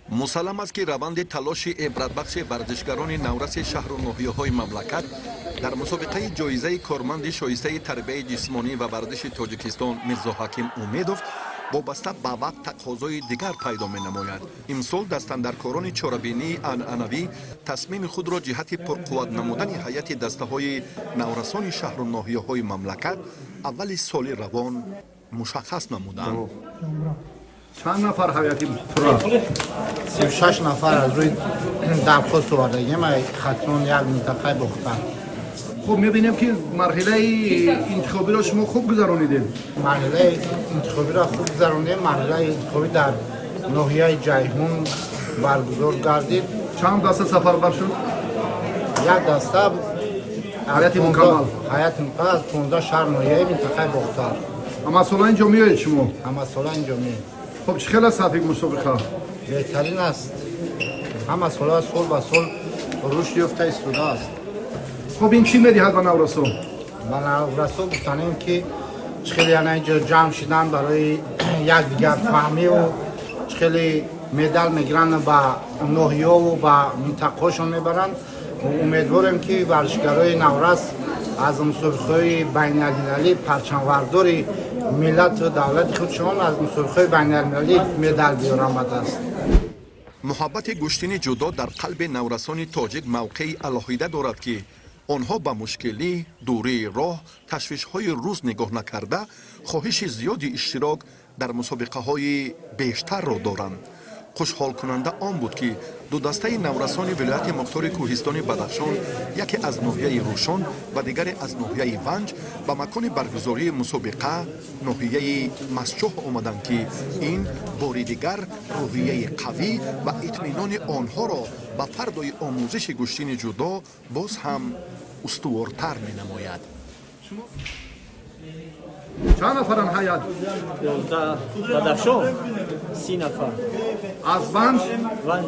мусаллам аст ки раванди талоши ибратбахши варзишгарони навраси шаҳру ноҳияҳои мамлакат дар мусобиқаи ҷоизаи корманди шоистаи тарбияи ҷисмонӣ ва варзиши тоҷикистон Мирзо Ҳаким Умедов вобаста ба вақт тақозои дигар пайдо менамояд. Имсол дастандаркорони чорабинии анъанавӣ тасмими худро ҷиҳати пурқувват намудани ҳайати дастаҳои наврасони шаҳру ноҳияҳои мамлакат аввали соли равон мушаххас намуданд. چند نفر حیاتی پورا؟ 36 نفر از روی درخواست آوردگی ما خطرون یک منطقه باختن. خب میبینیم که مرحله انتخابی را شما خوب گذرانیدین. مرحله انتخابی را خوب گذراندیم. مرحله انتخابی در ناحیه جیهون برگزار گردید. چند دسته سفربر شد؟ یک دسته حیات مکمل. حیات مکمل از 15 شهر ناحیه منطقه باختن. اما سالا اینجا میایید شما؟ اما سالا اینجا میایید. خب چه خیلی صفیق مسابقه؟ بهترین است. همه سال به سال رشد یافته ایستاده است. خب این چی میدهد به نورسو؟ به نورسو گفتنیم که خیلی اینجا جمع شدن برای یک دیگر فهمی و خیلی مدال میگیرن به ناحیه و به منطقه‌شون میبرن و امیدواریم که ورزشکارای نورس از مسابقه‌های بین‌المللی پرچم‌برداری ملت و دولت خودشان از مسابقه بین‌المللی مدال بیارند است. محبت گوشتین جدا در قلب نورسان تاجیک موقعی علاهیده دارد که آنها با مشکلی، دوری راه، تشویش‌های روز نگاه نکرده، خواهش زیادی اشتراک در مسابقه‌های بیشتر را دارند. خوشحال کننده آن بود که دو دسته نورسان ولایت مختار کوهستان بدخشان، یکی از ناحیه روشن و دیگری از ناحیه ونج به مکان برگزاری مسابقه ناحیه مسچوح آمدند که این باری دیگر روحیه قوی و اطمینان آنها را به فردای آموزش گوشتین جدا باز هم استوارتر می نماید. چند نفرن حیات؟ 11 بدخشان 30 نفر از ونج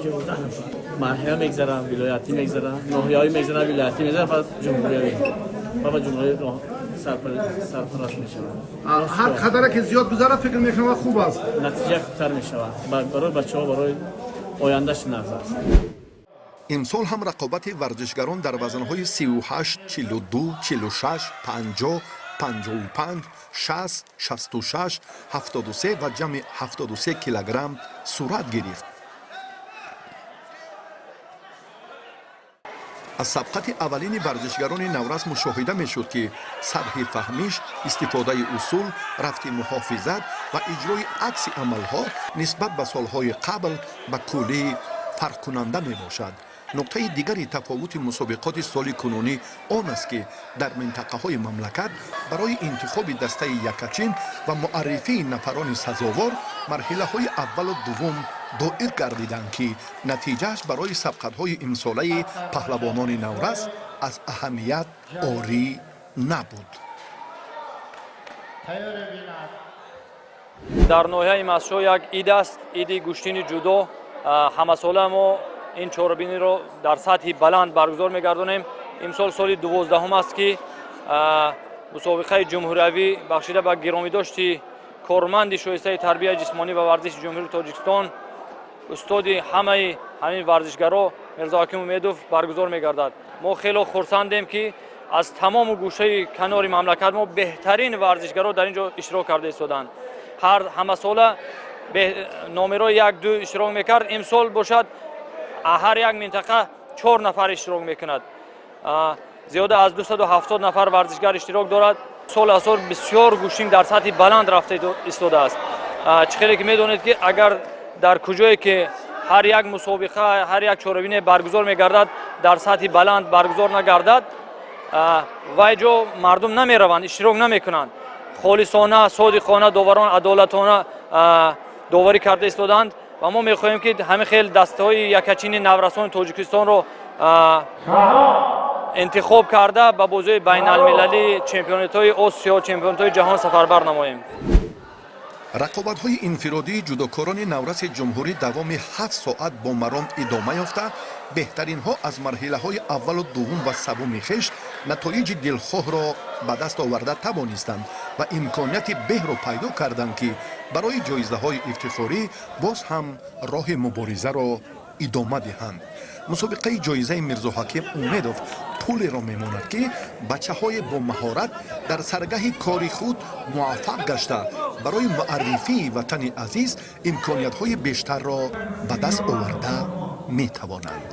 11 نفر مرحله میگذرن ولایتی میگذرن ناحیه‌ای میگذرن ولایتی میگذرن و جمهوری و جمهوری سرپرست میشن. هر قدر که زیاد گذره فکر میکنم خوب است. نتیجه خوبتر میشه برای بچه‌ها برای آیندهش نظر است. امسال هم رقابت ورزشگران در وزن‌های 38, 42, 46, 50, 55, 60, 66, 73 و جمع 73 کیلوگرم صورت گرفت. از سبقت اولین ورزشگران نورس مشاهده میشد که سطح فهمیش، استفاده اصول، رفت محافظت و اجرای عکس عملها نسبت به سالهای قبل به کلی فرق کننده می باشد. نقطه دیگری تفاوت مسابقات سال کنونی آن است که در منطقه های مملکت برای انتخاب دسته یکچین و معرفی نفران سزاوار مرحله های اول و دوم دایر گردیدند که نتیجهش برای سبقت های امساله پهلوانان نورس از اهمیت عاری نبود. در ناحیه مسچو یک عید است، عید گوشتین جودو. همه ساله ما این چهاربینی رو در سطح بلند برگزار می‌گردانیم. امسال سال 12 است که مسابقه جمهوری بخشیده به گرامی‌داشتی کارمند شایسته تربیت جسمانی و ورزش جمهوری تاجیکستان استاد همه همین ورزشگرا میرزا حکیم امیدوف برگزار می‌گردد. ما خیلی خرسندیم که از تمام گوشه کنار مملکت ما بهترین ورزشگرا در اینجا اشتراک کرده ایستادند. همه ساله نامرو یک دو اشتراک میکرد، امسال باشد هر یک منطقه 4 نفر اشتراک میکند. زیاده از 270 نفر ورزشگر اشتراک دارد. سال از سال بسیار گوشتین در سطح بلند رفته ایستاده است. چخیلی که میدونید که اگر در کجایی که هر یک مسابقه هر یک چهاربین برگزار میگردد در سطح بلند برگزار نگردد و اینجا مردم نمیروند، اشتراک نمیکنند. خالصانه، صادقانه، داوران عدالتانه داوری کرده ایستادند و ما میخواهیم که همه خیلی دسته‌های یکچین نورسان تاجیکستان رو انتخاب کرده به بازی بین المللی چمپیونات‌های آسیا، چمپیونات‌های جهان سفربر نماییم. рақобатҳои инфиродии ҷудокорони навраси ҷумҳурӣ давоми 7 соат бо маром идома ёфта, беҳтаринҳо аз марҳилаҳои аввалу дуввум ва сабуми хеш натоиҷи дилхоҳро ба даст оварда тавонистанд ва имконияти беҳро пайдо карданд, ки барои ҷоизаҳои ифтихорӣ боз ҳам роҳи муборизаро идома диҳанд. мусобиқаи ҷоизаи Мирзоҳаким Умедов пулеро мемонад, ки бачаҳои бомаҳорат дар саргаҳи кори худ муваффақ гашта барои муаррифии ватани азиз имкониятҳои бештарро ба даст оварда метавонанд.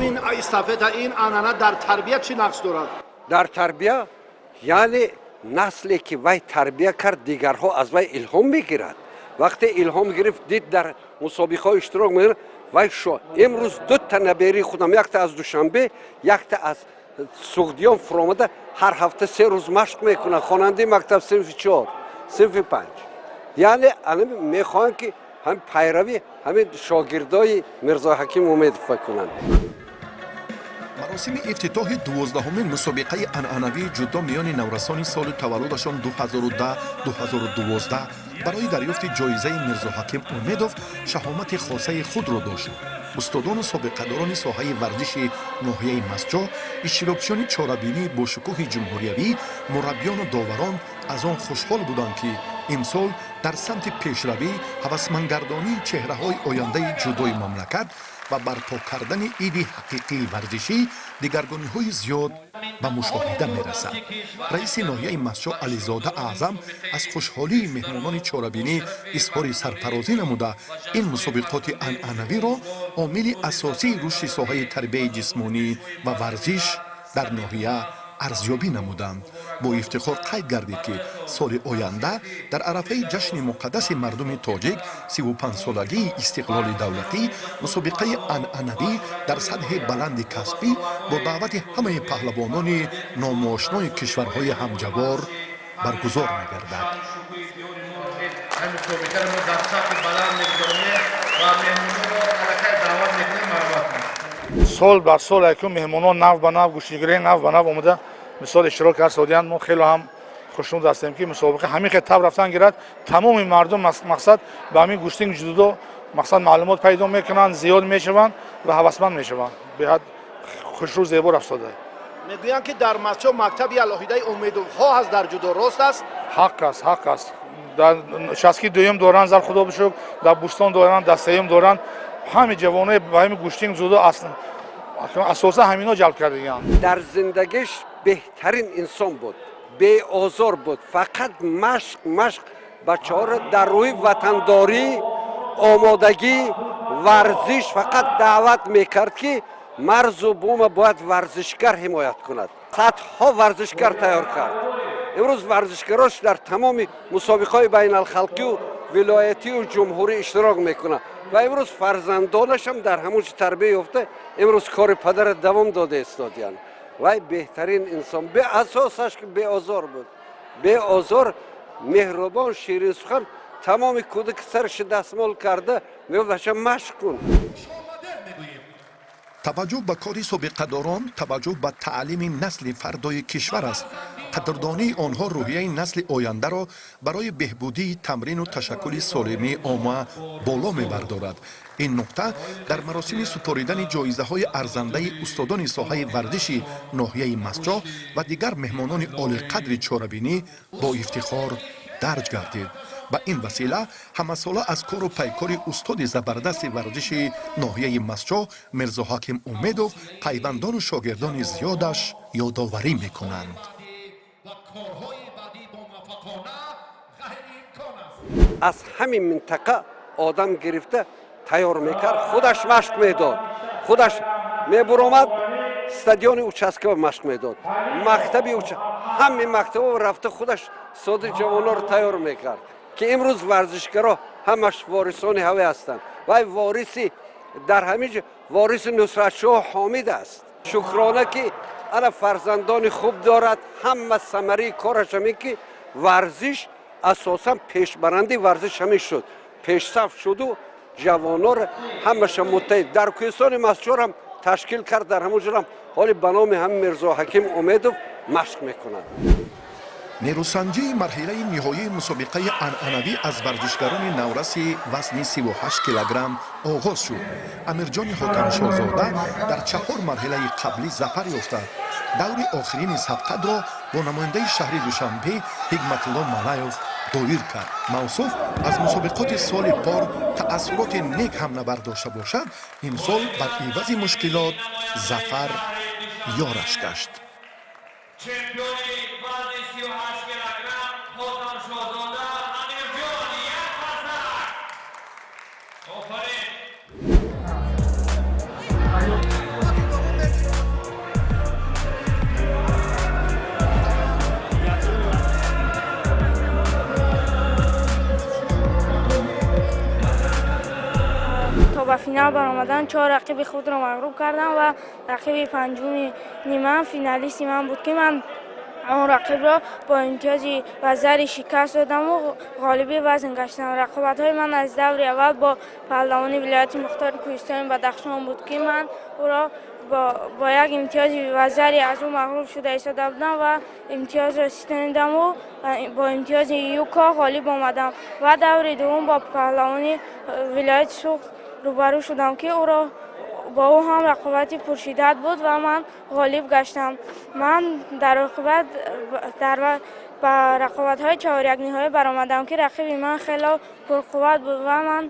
این استافета این анана дар тарбия чӣ нақш дорад? дар тарбия яъне насле ки вай тарбия кард дигарҳо аз вай илҳом мегирад. вақте илҳом гирифт дид дар мусобиқаҳо иштирок мегирад, вай шо имрӯз дута набери худам, якта аз душанбе, якта аз суғдиён фуромада ҳар ҳафта 3 рӯз машқ мекунад, хонандаи мактаб синфи 4, синфи 5. яъне мехоҳанд ки ҳамин пайравӣ ҳамин шогирдои Мирзоҳаким Умедов кунанд. маросими ифтитоҳи 12-умин мусобиқаи анъанавии ҷудо миёни наврасони соли таваллудашон 2010-2012 барои дарёфти ҷоизаи Мирзоҳаким Умедов шаҳомати хосаи худро дошт. устодону собиқадорони соҳаи варзиши ноҳияи Масҷо, иштирокчиёни чорабинӣ бо шукӯҳи ҷумҳуриявӣ, мураббиёну доварон аз он хушҳол буданд, ки имсол дар самти пешравӣ, ҳавасмандгардонии чеҳраҳои ояндаи ҷудои мамлакат ва барпо кардани иди ҳақиқии варзишӣ дигаргониҳои зиёд ба мушоҳида мерасад. раиси ноҳияи Масҷо Ализода Аъзам аз хушҳолии меҳмонони чорабинӣ изҳори сарфарозӣ намуда, ин мусобиқоти анъанавиро омили асосии рушди соҳаи тарбияи ҷисмонӣ ва варзиш дар ноҳия арзёбӣ намуданд. бо ифтихор қайд гардид, ки соли оянда дар арафаи ҷашни муқаддаси мардуми тоҷик 35-солагии истиқлоли давлатӣ мусобиқаи анъанавӣ дар сатҳи баланди касбӣ бо даъвати ҳамаи паҳлавонони номуошнои кишварҳои ҳамҷавор баргузор мегардад. сол ба сол якум меҳмонон нав ба нав гӯштигирии нав ба нав омада мисол иштирок кард содиянд. мо хело ҳам хушнуд ҳастем, ки мусобиқа ҳамин хел тав рафтан гирад. тамоми мардум мақсад ба ҳамин гӯштинг ҷудо мақсад маълумот пайдо мекунанд, зиёд мешаванд ва ҳавасманд мешаванд. беҳад хушрӯ зебо рафтода. мегӯянд, ки дар Масҷо мактаби алоҳидаи Умедовҳо ҳаст дар ҷудо, рост аст? ҳақ аст. дар 62 доранд зар худо бишук, дар Бӯстон доранд, дар 3 доранд. ҳами ҷавонои ба ҳамин гӯштинг ҷудо асосан ҳамино ҷалб кардагиянд. дар зиндагиш беҳтарин инсон буд, беозор буд, фақат машқ бачаҳоро дар рӯи ватандорӣ, омодагӣ, варзиш фақат даъват мекард, ки марзу бума бояд варзишгар ҳимоят кунад. садҳо варзишгар тайёр кард. имрӯз варзишгарош дар тамоми мусобиқаҳои байналхалқию вилоятию ҷумҳурӣ иштирок мекунад ва имрӯз фарзандонашам дар ҳамунҷо тарбия ёфта, имрӯз кори падара давом дода истодиянд. вай беҳтарин инсон, асосаш беозор буд, беозор, меҳрубон, ширинсухан. тамоми кӯдаки сараши дастмол карда мегуфт машқ кун. таваҷҷӯҳ ба кори собиқадорон таваҷҷӯҳ ба таълими насли фардои кишвар аст. қадрдонии онҳо рӯҳияи насли ояндаро барои беҳбудии тамрину ташаккули солимии омма боло мебардорад. ин нуқта дар маросими супоридани ҷоизаҳои арзандаи устодони соҳаи варзиши ноҳияи Масҷо ва дигар меҳмонони олиқадри чорабинӣ бо ифтихор дарҷ гардид. ба ин васила ҳамасола аз кору пайкори устоди забардасти варзиши ноҳияи Масҷо Мирзоҳаким Умедов пайвандону шогирдони зиёдаш ёдоварӣ мекунанд. аз ҳамин минтақа одам гирифта тайёр мекард, худаш машқ медод, худаш мебуромад, стадиони участкава машқ медод, мактаби ҳамин мактабо рафта худаш соди ҷавонҳоро тайёр мекард, ки имрӯз варзишгаро ҳамаш ворисони ҳаве ҳастанд. вай вориси дар ҳамин ҷо вориси Нусратшоҳ Ҳомид аст. шукрона, ки ана фарзандони хуб дорад. ҳама самараи кораш ҳамин, ки варзиш асосан пешбаранди варзиш ҳамин шуд, пешсаф шуду ҷавонор ҳамаша муттаҳид. дар кӯҳистони Масҷор ҳам ташкил кард дар ҳамон ҷоам ҳоли ба номи ҳам Мирзо Ҳаким Умедов машқ мекунад. нерӯсанҷии марҳилаи ниҳоии мусобиқаи анъанавӣ аз варзишгарони навраси вазни 38 килограмм оғоз шуд. амирҷони ҳокамшоҳзода дар 4 марҳилаи қаблӣ зафар ёфта даври охирини сабқадро бо намояндаи шаҳри Душанбе Ҳикматулло Малаев доир кард. мавсуф аз мусобиқоти соли пор таассуроти нек ҳам набардошта бошад, имсол бар ивази мушкилот зафар ёраш гашт. چمپیونی وزن 38 کیلوگرم حاتم شاهزاده امیرجان یک فرسخ آفرین تا به فینال برآمدن 4 رقیب خود را مغلوب کردم و رقیب پنجم من فینالیست من بود که من اون رقیب را با امتیاز و زر شکست دادم و غالب وزن گشتم. رقابت‌های من از دور اول با پهلوان ولایت مختار کوهستان بدخشان بود که من او را با یک امتیاز و زری از او مغلوب شده ایستاده بودم و امتیاز را ستانیدم و با امتیاز یوکا غالب آمدم و دور دوم با پهلوان ولایت سوخت روبرو شدم که او را با او هم رقابتی پرشدت بود و من غالب گشتم. من در رقابت‌های 4 یک نهایی برآمدم که رقیب من خیلی پرقوت بود و من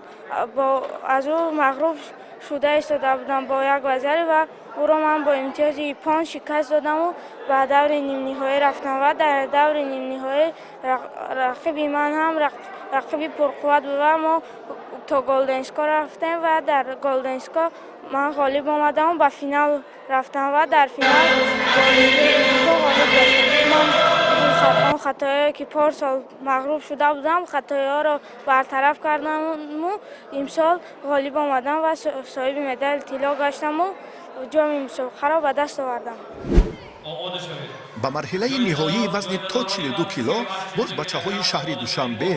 از او مغلوب شده ایستاده بودم با یک وزری و او را من با امتیاز 5 شکست دادم و به دور نیم نهایی رفتم و در دور نیم نهایی رقیب من هم رقیب پرقوت بود و ما تا گلدن اسکا رفتیم و در گلدن اسکا من غالب آمدم و به فینال رفتم و در فینال غالب گشتم. من اون خطاهایی که پارسال مغلوب شده بودم خطاها را برطرف کردم و امسال غالب آمدم و صاحب مدال طلا گشتم و جام مسابقه را به دست آوردم. ба марҳилаи ниҳоии вазни то 42 кило боз бачаҳои шаҳри Душанбе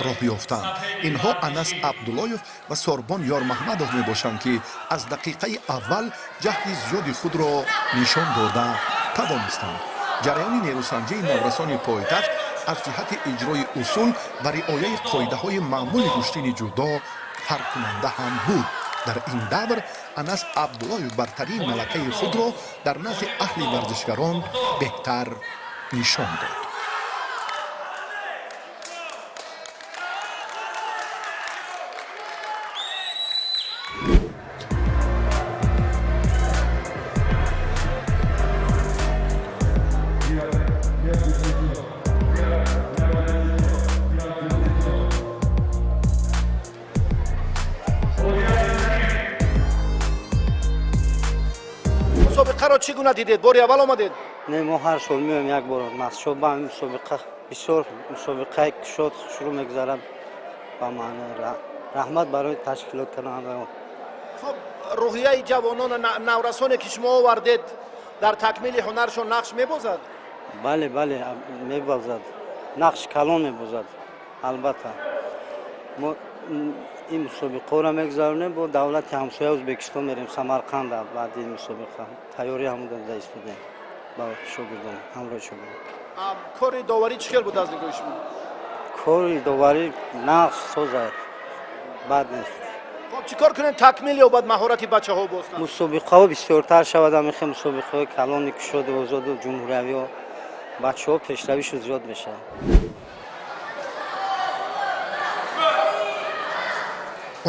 роҳ ёфтанд. инҳо Анас Абдуллоев ва Сорбон Ёрмаҳмадов мебошанд, ки аз дақиқаи аввал ҷаҳди зиёди худро нишон дода тавонистанд. ҷараёни нерӯсанҷии наврасони пойтахт аз ҷиҳати иҷрои усул ва риояи қоидаҳои маъмули гӯштини ҷудо таркунанда ҳам буд. дар ин давр Анас Абдуллоев бартарии малакаи худро дар назди аҳли варзишгарон беҳтар нишон дод. мусобиқаро чӣ гуна дидед? бори аввал омадед? не мо ҳар сол меоем як бор махсуб ба ин мусобиқа бисёр мусобиқаи кушод шурӯъ мегзарад ба ман раҳмат барои ташкилоткарондаон. хоб рӯҳияи ҷавонон наврасоне ки шумо овардед дар такмили ҳунаршон нақш мебозад? бале мебозад, нақш калон мебозад. албатта мо ин мусобиқаро мегзаронем бо давлати ҳамсояи Ӯзбекистон мерем Самарқанд. баъди ин мусобиқа тайёрӣ ҳам дода истодем ба шогирдон ҳамроҳи шогирдон. кори доварӣ чӣ хел буд аз нигоҳи шумо? кори доварӣ нақш созад бад нест. хоб чӣ кор кунем такмил ёбад маҳорати бачаҳо бостанд? мусобиқаҳо бисёртар шавад. ҳамихе мусобиқаҳои калони кушоду озоду ҷумҳуриявиҳо бачаҳо пешравишу зиёд мешавад.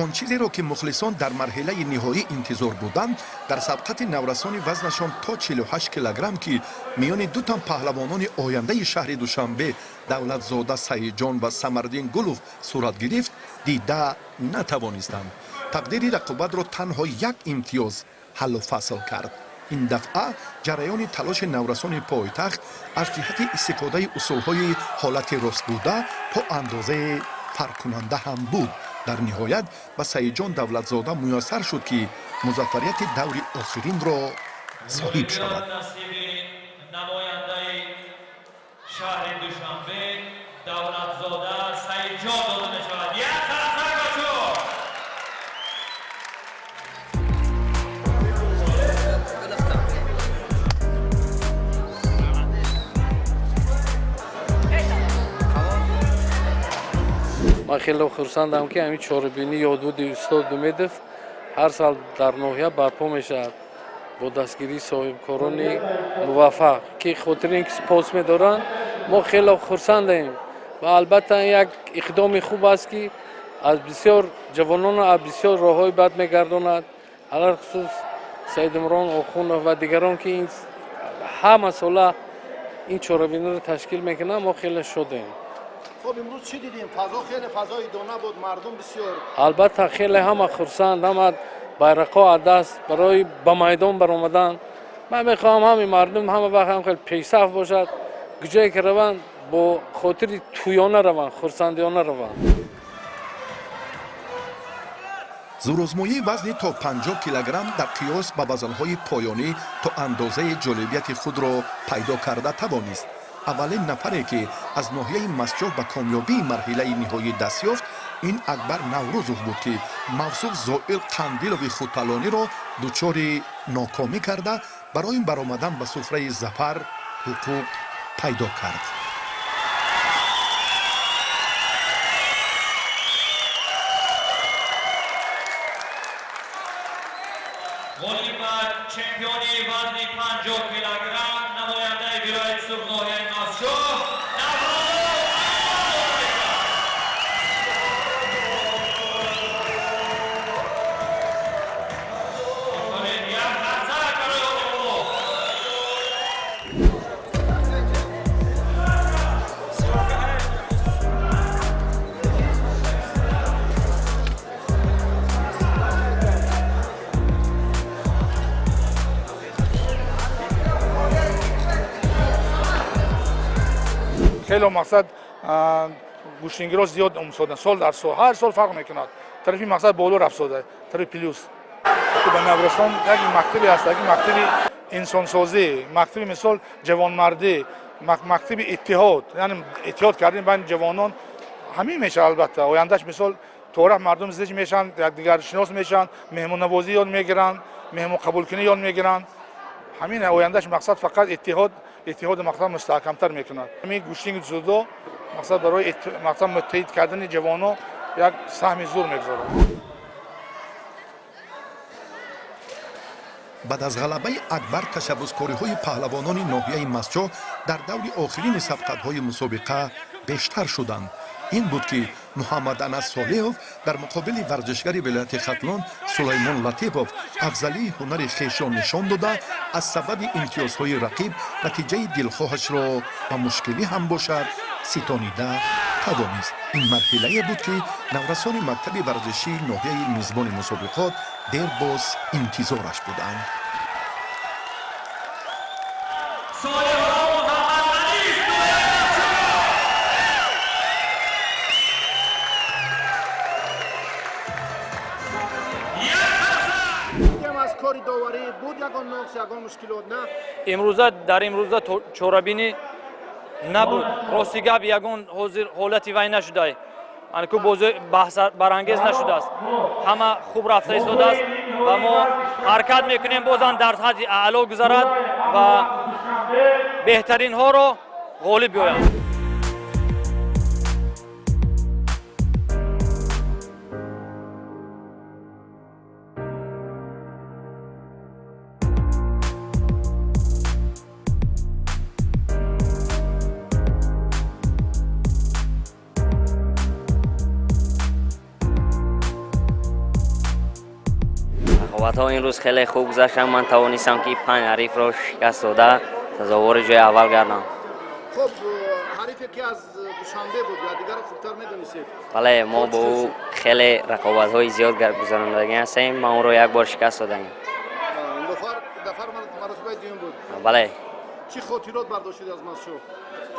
он чизеро ки мухлисон дар марҳилаи ниҳоӣ интизор буданд дар сабқати наврасони вазнашон то 48 килограмм ки миёни дутан паҳлавонони ояндаи шаҳри Душанбе Давлатзода Саиҷон ва Самардин Гулов сурат гирифт дида натавонистанд. тақдири рақобатро танҳо як имтиёз ҳаллу фасл кард. ин дафъа ҷараёни талоши наврасони пойтахт аз ҷиҳати истифодаи усулҳои ҳолати ростбуда то андозае фарқкунанда ҳам буд. дар ниҳоят ба Саиҷон Давлатзода муяссар шуд ки музаффарияти даври охиринро соҳиб шавад. намояндаи шаҳри Душанбе Давлатзода Саиҷон дода мешавад. як тарафдор бачо من خیلی خرسندم که همین چهاربینی یادبود استاد دومیدف هر سال در ناحیه برپا میشه با دستگیری صاحبکاران موفق که خاطر اینکه سپاس می‌دارن ما خیلی خرسندیم و البته یک اقدام خوب است که از بسیار جوانان از بسیار راههای بد می‌گرداند علل خصوص سید عمران آخوند و دیگران که این همه ساله این چهاربینی رو تشکیل میکنن ما خیلی شدیم. خب امروز چی دیدیم؟ فضا خیلی فضای دانه بود، مردم بسیار البته خیلی همه خرسند، همه بیرق‌ها از دست برای به میدان برآمدن. من میخوام همین مردم همه وقت هم خیلی پیشرفت باشد، کجایی که روند با خاطر تویانه روند، خرسندیانه روند. زورآزمایی وزن تا 50 کیلوگرم در قیاس به وزن‌های پایانی تا اندازه جالبیت خود را پیدا کرده توانست. اولین نفری که از ناحیه مسجد به کامیابی مرحله نهایی دست یافت این اکبر نوروزوف بود که موصوف زائل قندیلوی خودتلانی را دچار ناکامی کرده برای برآمدن به سفره ظفر حقوق پیدا کرد. غلیمت چمپیونی وزن 50 کیلوگرم نماینده ولایت سوخ ناحیه مسجد خیلی مقصد گوشتنگیرها زیاد اومدن سال در سال هر سال فرق میکند طرفی مقصد بالا رفته طرف پلیوس که به نورستان یک مکتبی هست یک مکتب انسان سازی مکتب مثال جوانمردی مکتب اتحاد یعنی اتحاد کردن بین جوانان همین میشه البته آیندهش مثال طرف مردم زیج میشن یکدیگر شناس میشن مهمون نوازی یاد میگیرن مهمون قبول کنی یاد میگیرن همین آیندهش مقصد فقط اتحاد مقصد مستحکمتر میکند. همین گوشتنگ جودو مقصد برای مقصد متحد کردن جوانان یک سهم زور میگذارد. بعد از غلبه اکبر تشبثکاری‌های پهلوانان ناحیه مسجد در دور آخرین سبقت‌های مسابقه بیشتر شدند. این بود که محمد انس صالحوف در مقابل ورزشگر ولایت ختلان سلیمان لطیفوف افضلی هنر خویش را نشان داده از سبب امتیازهای رقیب نتیجه دلخواهش را با مشکلی هم باشد ستانیده توانست. این مرحله بود که نورسان مکتب ورزشی ناحیه میزبان مسابقات دیر باز انتظارش بودند. امروزه در امروزه چورابینی نبود راستی گپ یگان حاضر حالتی وای نشده انکو بازی بحث برانگیز نشده است همه خوب رفته ایستاده است و ما حرکت میکنیم بازم در حد اعلا گذارد و بهترین ها رو غالب بیاید. رقابت‌ها این روز خیلی خوب گذشت. من توانستم که 5 حریف را شکست داده سزاوار جای اول گردم. خب حریفی که از دوشنبه بود یا دیگر خوبتر می‌دونید؟ بله ما با او خیلی رقابت‌های زیاد گذراندگی هستیم. من او را یک بار شکست دادم. این دفعه مرتبه دوم بود. بله. چی خاطرات برداشتید از مسجد؟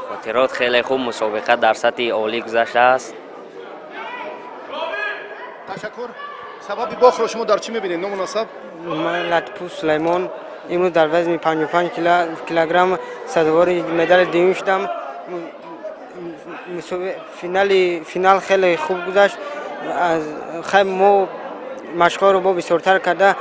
خاطرات خیلی خوب مسابقه در سطح عالی گذشته است. تشکر. سبب باخت را شما در چی می‌بینید نامناسب؟ من لطیفوف سلیمان امروز در وزن 55 کیلوگرم صداوار مدال دوم شدم. فینال خیلی خوب گذشت. از خیلی ما مشق‌ها رو با بسیارتر کرده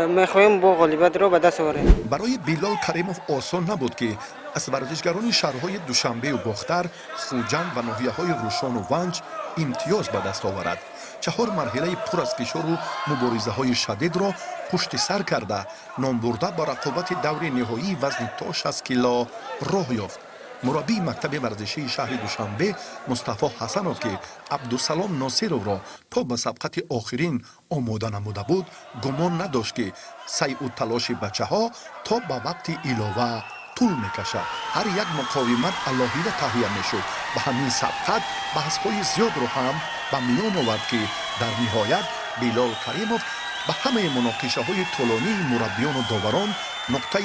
می‌خواهیم با غلبت رو به دست آوریم. برای بیلال کریموف آسان نبود که از ورزشگران شهرهای دوشنبه و باختر، خوجند و ناحیه‌های روشان و ونج امتیاز به دست آورد. 4 مرحله پر از فشار و مبارزه‌های شدید را پشت سر کرده، نام برده به رقابت دور نهایی وزن تا 60 کیلو راه یافت. مربی مکتب ورزشی شهر دوشنبه مصطفی حسنов که عبدالسلام ناصرov را تا به سبقت آخرین آماده نموده بود، گمان نداشت که سعی و تلاش بچه‌ها تا به وقت علاوه طول میکشد. هر یک مقاومت علاهیده تهیه میشد. به همین سبقت بحث‌های زیاد را هم به میان آورد که در نهایت بلال کریمov به همه مناقشه‌های طولانی مربیان و داوران نقطه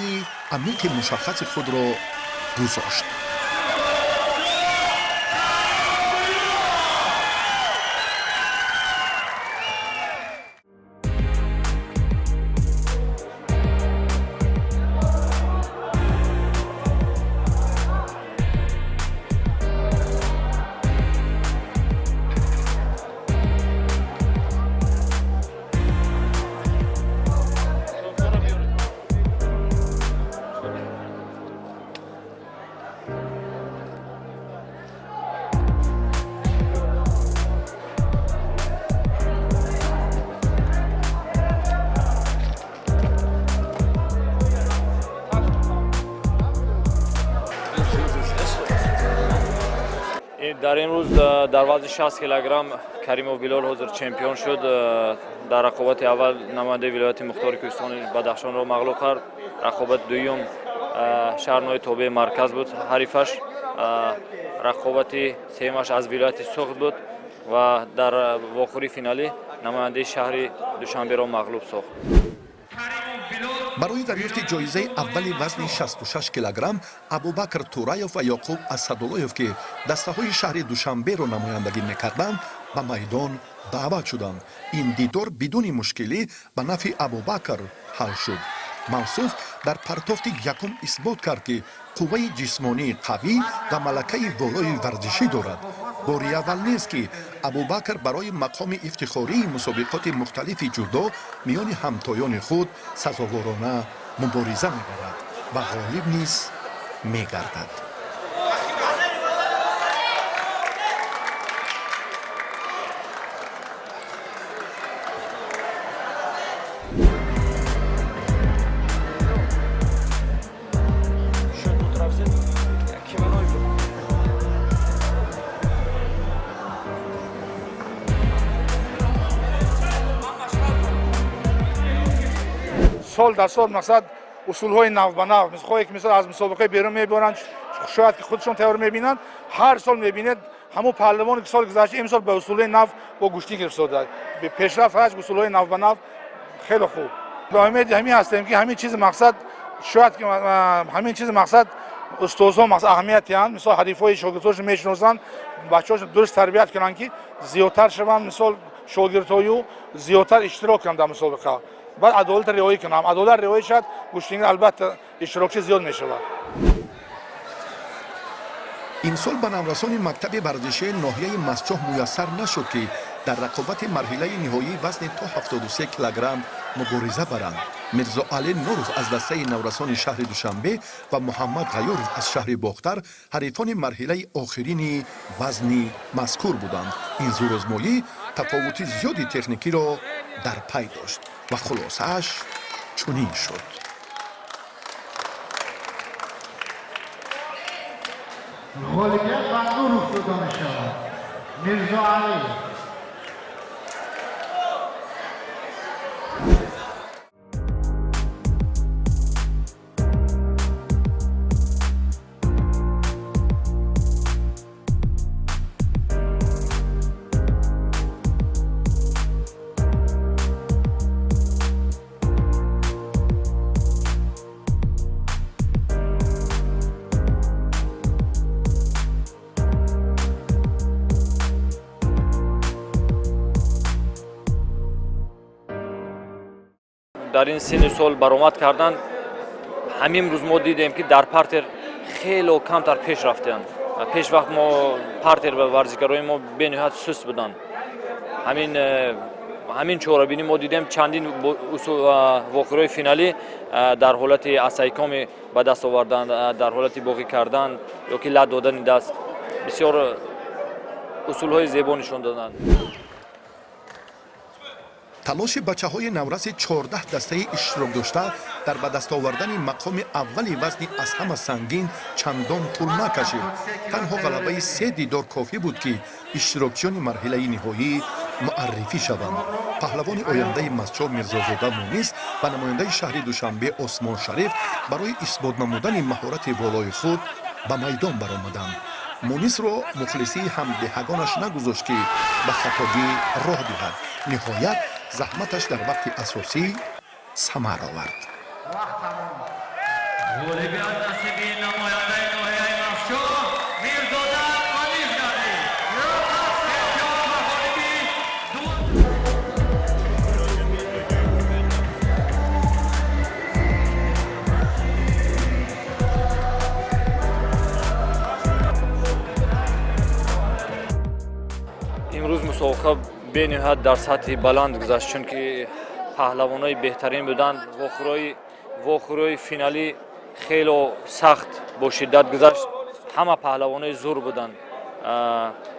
عمیق مشخص خود را گذاشت. در این روز در وزن 60 کیلوگرم کریمov بلال حضور چمپیون شد. در رقابت اول نماینده ولایت مختار کوهستان بدخشان را مغلوب کرد. رقابت دوم شهرنای تابع مرکز بود حریفش. رقابت سومش از ولایت سوخت بود و در واخوری فینالی نماینده شهر دوشنبه را مغلوب ساخت. برای دریافت جایزه اول وزن 66 کیلوگرم ابوبکر تورایف و یعقوب اسدالله‌یف که دسته‌های شهر دوشنبه را نمایندگی می‌کردند به میدان دعوت شدند. این دیدار بدون مشکلی به نفع ابوبکر حل شد. موصوف در پرتافت یکم اثبات کرد که قوه جسمانی قوی و ملکه والای ورزشی دارد. باری اول نیست که ابوبکر برای مقام افتخاری مسابقات مختلف جودو میان همتایان خود سزاوارانه مبارزه میبرد و غالب نیز میگردد. سال در سال مقصد اصولهای نو به نو مثل از مسابقه بیرون میبرند، شاید که خودشون تیار میبینند، هر سال میبینید همون پهلوانی که سال گذشته امسال به اصول نو با گشتی گرفتند. به پیشرفت هست اصولهای نو به نو خیلی خوب. به امید همین هستیم که همین چیز مقصد شاید که همین چیز مقصد استادها مقصد اهمیتی هست. مثلا حریفای شاگرداش میشناسند، بچه‌هاش درست تربیت کنند که زیادتر شوند، مثلا شاگردای زیادتر اشتراک کنند در مسابقه. بعد عدالت رعایت کنم. عدالت رعایت شد گشتینگر البته اشتراکچی زیاد میشود. این سال به نورسان مکتب ورزشی ناحیه مسجح میسر نشد که در رقابت مرحله نهایی وزن تا 73 کیلوگرم مبارزه برند. میرزا علی نوروز از دسته نورسان شهر دوشنبه و محمد غیورov از شهر باختر حریفان مرحله آخرین وزن مذکور بودند. این زورآزمایی تفاوت زیادی تکنیکی را در پی داشت و خلاصه‌اش چنین شد. غالبیت بر نوروز داده شود. میرزا علی در این سن سال برآمد کردن. همین روز ما دیدیم که در پارتر خیلی کمتر پیش رفتند. پیش وقت ما پارتر و ورزشکارای ما به نهایت سست بودند. همین ҳамин чорабинӣ мо дидем чандин вохӯрҳои финалӣ дар ҳолати асайкоми ба даст овардан, дар ҳолати боқӣ кардан ёки лат додани даст бисёр усулҳои зебо нишон доданд. талоши бачаҳои навраси 14 дастаи иштирокдошта дар ба даст овардани мақоми аввали вазни аз ҳама сангин чандон тӯл накашид. танҳо ғалабаи 3 дидор кофӣ буд ки иштирокчиёни марҳилаи ниҳоӣ муаррифӣ шаванд. паҳлавони ояндаи Масчов Мирзозода Мунис ва намояндаи шаҳри Душанбе Осмон Шариф барои исбот намудани маҳорати волои худ ба майдон баромаданд. мунисро мухлисии ҳамдиҳагонаш нагузошт ки ба хатогӣ роҳ диҳад. ниҳоят заҳматаш дар вақти асосӣ самар овард. имрӯз мусобиқа бениҳоят дар сатҳи баланд гузашт, чунки паҳлавонои беҳтарин буданд. вохӯрҳои финалӣ хело сахт бо шиддат гузашт. ҳама паҳлавонои зур буданд.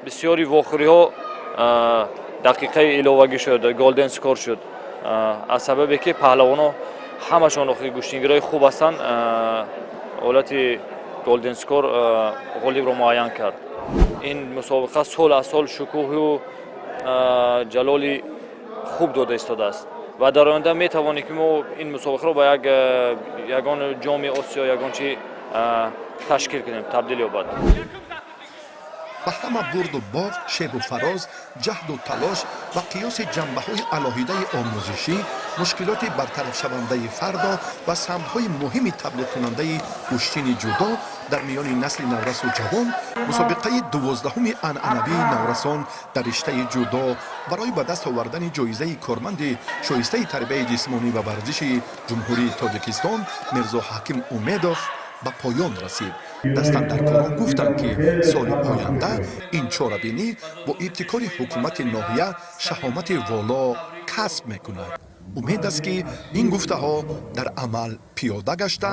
бисёри вохӯриҳо дақиқаи иловагӣ шуд, голден скор шуд. аз сабабе ки паҳлавоно ҳамашон гӯштингирои хуб ҳастанд, ҳолати голден скор ғолибро муайян кард. ин мусобиқа сол аз сол шукӯҳу ҷалоли хуб дода истодааст ва дар оянда метавонем ки мо ин мусобиқаро ба ягон ҷоми осиё ягон чи ташкил кунем, табдил ёбад. ба ҳама бурду боғ, шебу фароз, ҷаҳду талош ва қиёси ҷанбаҳои алоҳидаи омӯзишӣ, мушкилоти бартарафшавандаи фардо ва самтҳои муҳими таблиғкунандаи куштини ҷудо дар миёни насли наврасу ҷавон, мусобиқаи 12-уми анъанавии наврасон дар риштаи ҷудо барои ба даст овардани ҷоизаи корманди шоистаи тарбияи ҷисмонӣ ва варзиши ҷумҳурии Тоҷикистон Мирзо Ҳаким Умедов ба поён расид. Дастандаркорон гуфтанд ки соли оянда ин чорабинӣ бо ибтикори ҳукумати ноҳия шаҳомати воло касб мекунад. умед аст ки ин гуфтаҳо дар амал пиёда гашта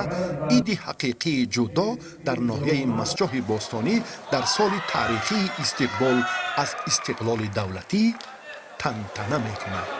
иди ҳақиқии ҷудо дар ноҳияи Масчоҳи Бостонӣ дар соли таърихии истиқбол аз истиқлоли давлатӣ тантана мекунад.